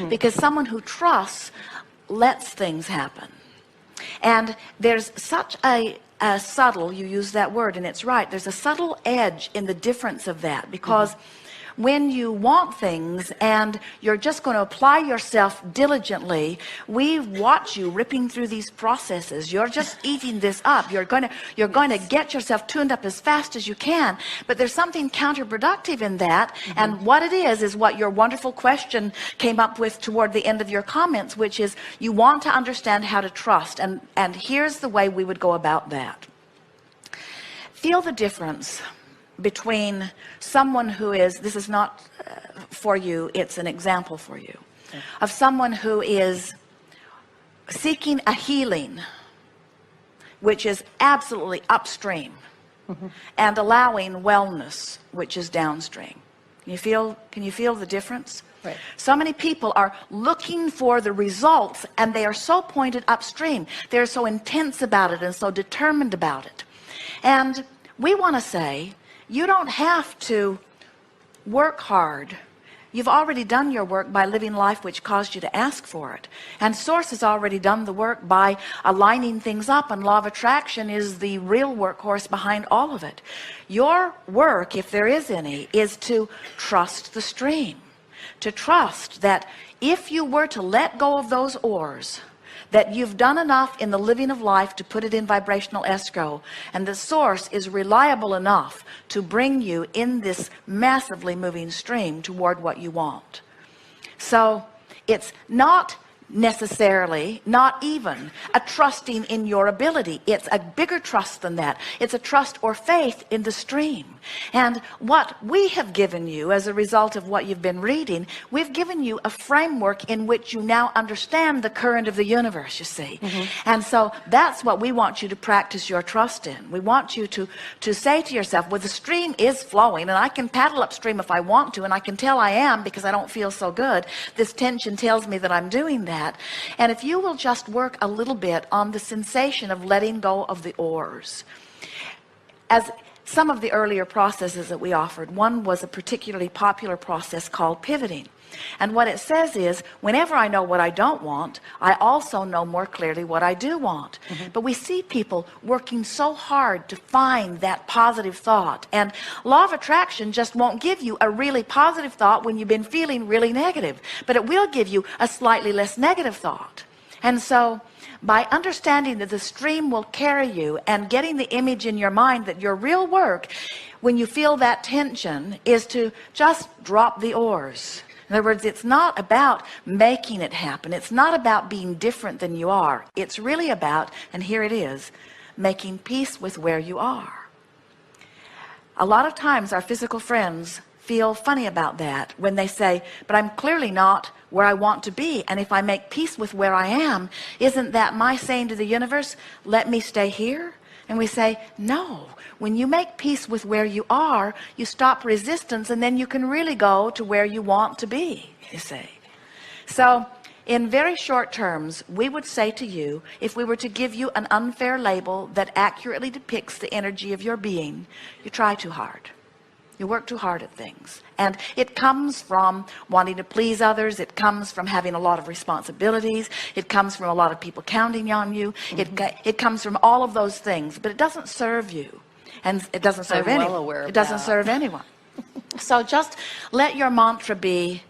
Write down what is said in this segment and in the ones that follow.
Because someone who trusts lets things happen. And there's such a subtle, you use that word and it's right, there's a subtle edge in the difference of that, because when you want things and you're just going to apply yourself diligently, we watch you ripping through these processes. You're just eating this up. You're going to get yourself tuned up as fast as you can. But there's something counterproductive in that. And what it is what your wonderful question came up with toward the end of your comments, which is you want to understand how to trust. And here's the way we would go about that. Feel the difference between someone who is, this is not for you, it's an example for you, of someone who is seeking a healing, which is absolutely upstream, and allowing wellness, which is downstream. Can you feel the difference? Right. So many people are looking for the results, and they are so pointed upstream. They're so intense about it and so determined about it. And we want to say, you don't have to work hard. You've already done your work by living life which caused you to ask for it. And Source has already done the work by aligning things up, and law of attraction is the real workhorse behind all of it. Your work, if there is any, is to trust the stream. To trust that if you were to let go of those oars, that you've done enough in the living of life to put it in vibrational escrow, and the Source is reliable enough to bring you in this massively moving stream toward what you want. So it's not necessarily, not even a trusting in your ability. It's a bigger trust than that. It's a trust or faith in the stream. And what we have given you as a result of what you've been reading, we've given you a framework in which you now understand the current of the universe, you see. And so that's what we want you to practice your trust in. We want you to say to yourself, well, the stream is flowing and I can paddle upstream if I want to, and I can tell I am because I don't feel so good. This tension tells me that I'm doing that. And if you will just work a little bit on the sensation of letting go of the oars. As some of the earlier processes that we offered, one was a particularly popular process called pivoting. And what it says is, whenever I know what I don't want, I also know more clearly what I do want. But we see people working so hard to find that positive thought. And law of attraction just won't give you a really positive thought when you've been feeling really negative. But it will give you a slightly less negative thought. And so by understanding that the stream will carry you and getting the image in your mind that your real work, when you feel that tension, is to just drop the oars. In other words, it's not about making it happen. It's not about being different than you are. It's really about, and here it is, making peace with where you are. A lot of times our physical friends feel funny about that when they say, but I'm clearly not where I want to be. And if I make peace with where I am, isn't that my saying to the universe, let me stay here? And we say, no. When you make peace with where you are, you stop resistance, and then you can really go to where you want to be, you see. So in very short terms, we would say to you, if we were to give you an unfair label that accurately depicts the energy of your being, you try too hard. You work too hard at things. And it comes from wanting to please others. It comes from having a lot of responsibilities. It comes from a lot of people counting on you. It comes from all of those things, but it doesn't serve you. And it doesn't serve anyone. Well aware of it doesn't that. serve anyone. So just let your mantra be,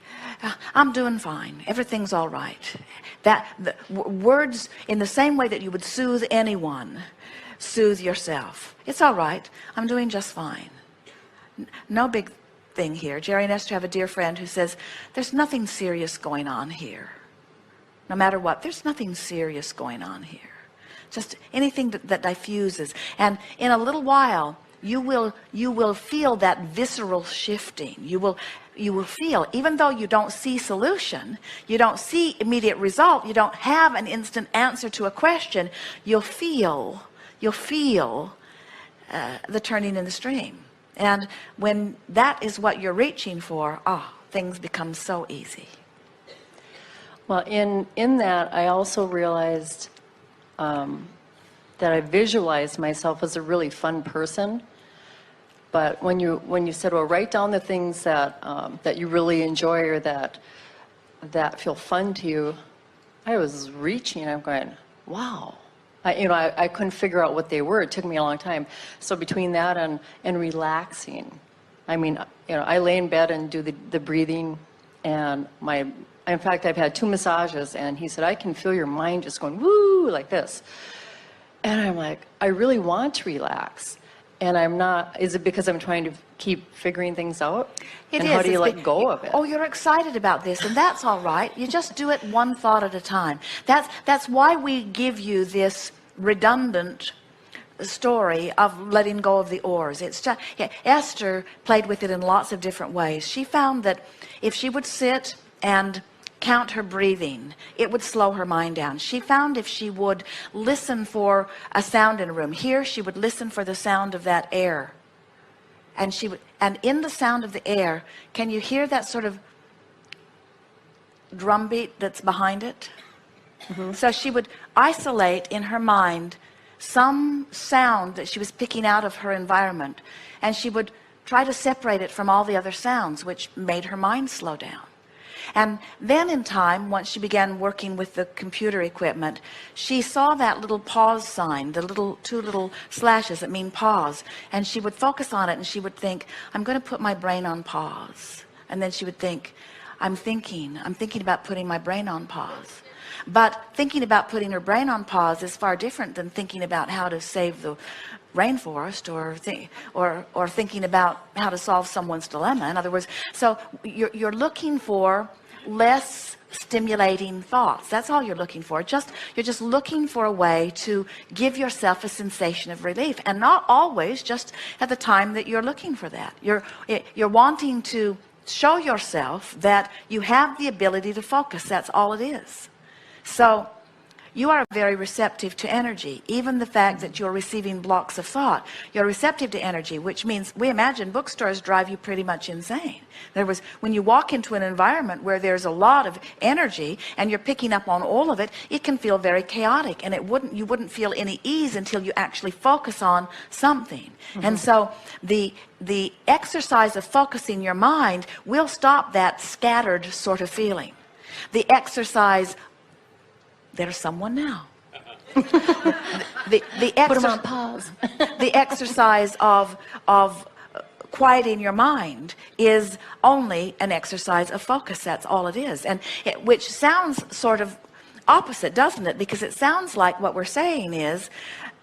I'm doing fine. Everything's all right. That the words, in the same way that you would soothe anyone, soothe yourself. It's all right. I'm doing just fine. No big thing here. Jerry and Esther have a dear friend who says, there's nothing serious going on here. No matter what, there's nothing serious going on here. Just anything that diffuses. And in a little while, you will feel that visceral shifting. You will feel, even though you don't see solution, you don't see immediate result, you don't have an instant answer to a question, you'll feel the turning in the stream. And when that is what you're reaching for, things become so easy. Well, in that, I also realized that I visualized myself as a really fun person. But when you said, well, write down the things that that you really enjoy, or that that feel fun to you, I was reaching, I'm going, wow. I couldn't figure out what they were. It took me a long time. So between that and relaxing, I mean, I lay in bed and do the breathing, and in fact, I've had 2 massages, and he said, I can feel your mind just going, woo, like this. And I'm like, I really want to relax. And I'm not, is it because I'm trying to keep figuring things out? It and is. how do you let go of it? Oh, you're excited about this, and that's all right. You just do it one thought at a time. That's why we give you this redundant story of letting go of the oars. It's just, Esther played with it in lots of different ways. She found that if she would sit and count her breathing, it would slow her mind down. She found if she would listen for a sound in a room, here she would listen for the sound of that air, and in the sound of the air, can you hear that sort of drumbeat that's behind it? Mm-hmm. So she would isolate in her mind some sound that she was picking out of her environment, and she would try to separate it from all the other sounds, which made her mind slow down. And then in time, once she began working with the computer equipment, she saw that little pause sign, the 2 little slashes that mean pause, and she would focus on it, and she would think, I'm going to put my brain on pause. And then she would think, I'm thinking about putting my brain on pause. But thinking about putting her brain on pause is far different than thinking about how to save the rainforest or thinking about how to solve someone's dilemma. In other words, so you're looking for less stimulating thoughts. That's all you're looking for. You're just looking for a way to give yourself a sensation of relief, and not always just at the time that you're looking for that. You're wanting to show yourself that you have the ability to focus. That's all it is. So you are very receptive to energy. Even the fact that you're receiving blocks of thought, you're receptive to energy, which means we imagine bookstores drive you pretty much insane. When you walk into an environment where there's a lot of energy and you're picking up on all of it, it can feel very chaotic, and you wouldn't feel any ease until you actually focus on something. Mm-hmm. And so the exercise of focusing your mind will stop that scattered sort of feeling. The exercise, there's someone now. the Put them on pause. The exercise of quieting your mind is only an exercise of focus. That's all it is. And which sounds sort of opposite, doesn't it? Because it sounds like what we're saying is,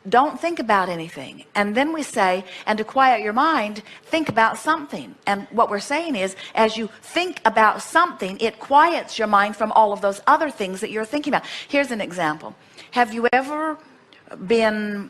don't think about anything. And then we say, and to quiet your mind, think about something. And what we're saying is, as you think about something, it quiets your mind from all of those other things that you're thinking about. Here's an example. Have you ever been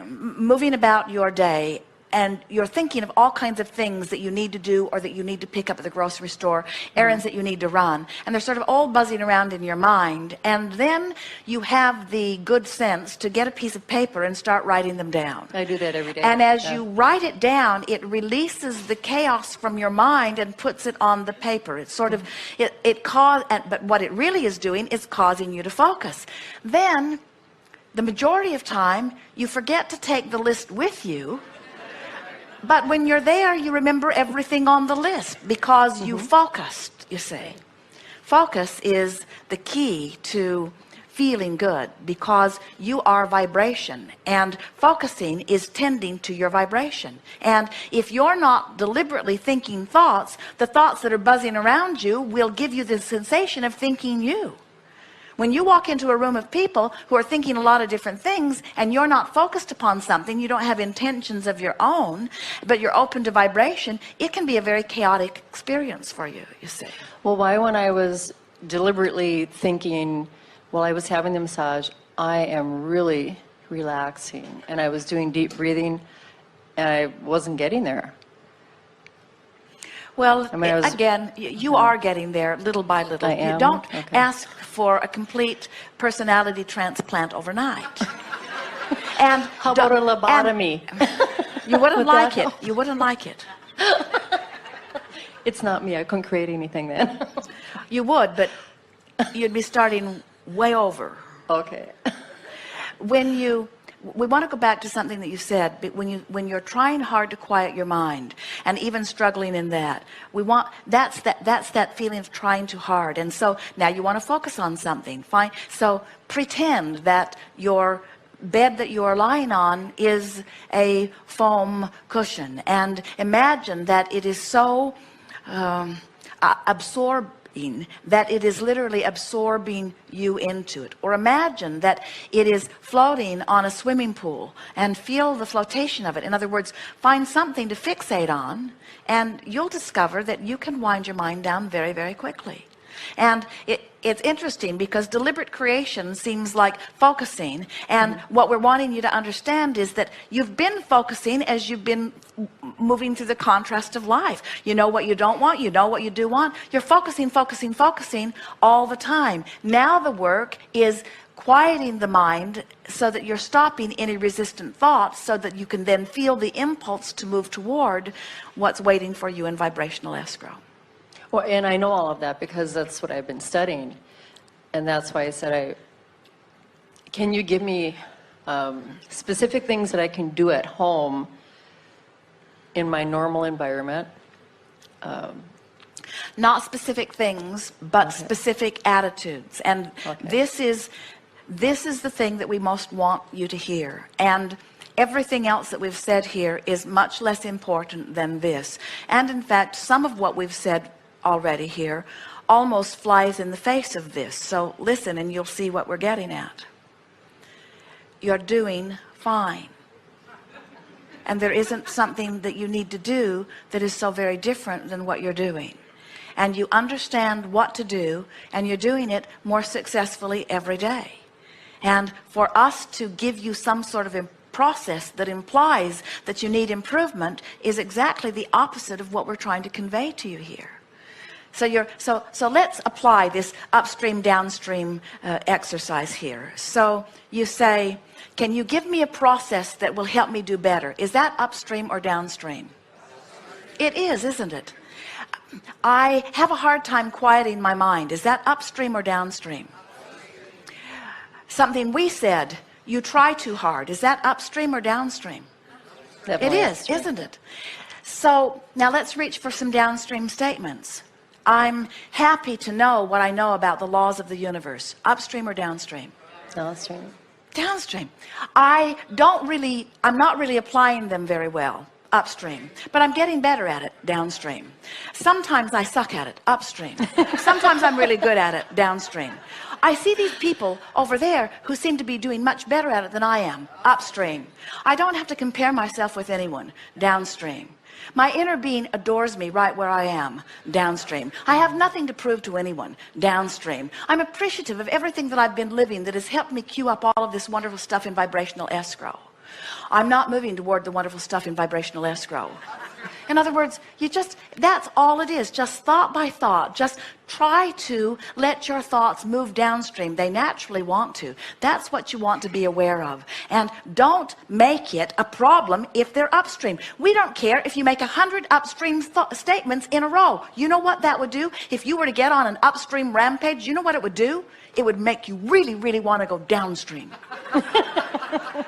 moving about your day, and you're thinking of all kinds of things that you need to do or that you need to pick up at the grocery store, errands that you need to run, and they're sort of all buzzing around in your mind, and then you have the good sense to get a piece of paper and start writing them down. I do that every day. And as you write it down, it releases the chaos from your mind and puts it on the paper. It's sort of, but what it really is doing is causing you to focus. Then, the majority of time, you forget to take the list with you. But when you're there, you remember everything on the list because you focused, you see. Focus is the key to feeling good because you are vibration, and focusing is tending to your vibration. And if you're not deliberately thinking thoughts, the thoughts that are buzzing around you will give you the sensation of thinking you. When you walk into a room of people who are thinking a lot of different things and you're not focused upon something, you don't have intentions of your own, but you're open to vibration, it can be a very chaotic experience for you, you see. Well, why when I was deliberately thinking while I was having the massage, I am really relaxing, and I was doing deep breathing, and I wasn't getting there. Well, again, you are getting there little by little. I am? You don't Okay. ask for a complete personality transplant overnight. And how about a lobotomy? You wouldn't Would like that it. help? You wouldn't like it. It's not me. I couldn't create anything then. You would, but you'd be starting way over. Okay. When you we want to go back to something that you said. But when you're trying hard to quiet your mind, and even struggling in that, that's that feeling of trying too hard. And so now you want to focus on something. Fine. So pretend that your bed that you are lying on is a foam cushion, and imagine that it is so absorbing that it is literally absorbing you into it. Or imagine that it is floating on a swimming pool, and feel the flotation of it. In other words, find something to fixate on, and you'll discover that you can wind your mind down very, very quickly. And it's interesting because deliberate creation seems like focusing, and what we're wanting you to understand is that you've been focusing as you've been moving through the contrast of life. You know what you don't want, you know what you do want. You're focusing all the time. Now the work is quieting the mind so that you're stopping any resistant thoughts, so that you can then feel the impulse to move toward what's waiting for you in vibrational escrow. Well, and I know all of that because that's what I've been studying. And that's why I said, can you give me specific things that I can do at home in my normal environment? Not specific things, but okay, specific attitudes. And okay, this is the thing that we most want you to hear. And everything else that we've said here is much less important than this. And in fact, some of what we've said already here almost flies in the face of this. So listen and you'll see what we're getting at. You're doing fine, and there isn't something that you need to do that is so very different than what you're doing, and you understand what to do, and you're doing it more successfully every day. And for us to give you some sort of process that implies that you need improvement is exactly the opposite of what we're trying to convey to you here. So let's apply this upstream downstream exercise here. So you say, can you give me a process that will help me do better? Is that upstream or downstream? It is, isn't it? I have a hard time quieting my mind. Is that upstream or downstream? Something we said, you try too hard. Is that upstream or downstream? Definitely. It is, isn't it? So now let's reach for some downstream statements. I'm happy to know what I know about the laws of the universe. Upstream or downstream? Downstream. Downstream. I'm not really applying them very well. Upstream. But I'm getting better at it. Downstream. Sometimes I suck at it. Upstream. Sometimes I'm really good at it. Downstream. I see these people over there who seem to be doing much better at it than I am. Upstream. I don't have to compare myself with anyone. Downstream. My inner being adores me right where I am. Downstream. I have nothing to prove to anyone. Downstream. I'm appreciative of everything that I've been living that has helped me cue up all of this wonderful stuff in vibrational escrow. I'm not moving toward the wonderful stuff in vibrational escrow. In other words, that's all it is. Just thought by thought. Just try to let your thoughts move downstream. They naturally want to. That's what you want to be aware of. And don't make it a problem if they're upstream. We don't care if you make 100 upstream statements in a row. You know what that would do? If you were to get on an upstream rampage, you know what it would do? It would make you really, really want to go downstream.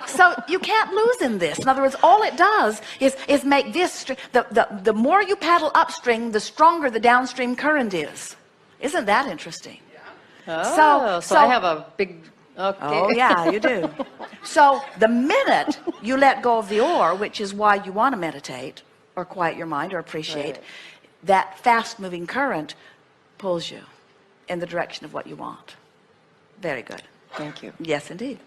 So you can't lose in this. In other words, all it does is make this, the more you paddle upstream, the stronger the downstream current is. Isn't that interesting? Oh, so I have a big, okay. Oh yeah, you do. So the minute you let go of the or, which is why you want to meditate or quiet your mind or appreciate, right, that fast moving current pulls you in the direction of what you want. Very good. Thank you. Yes, indeed.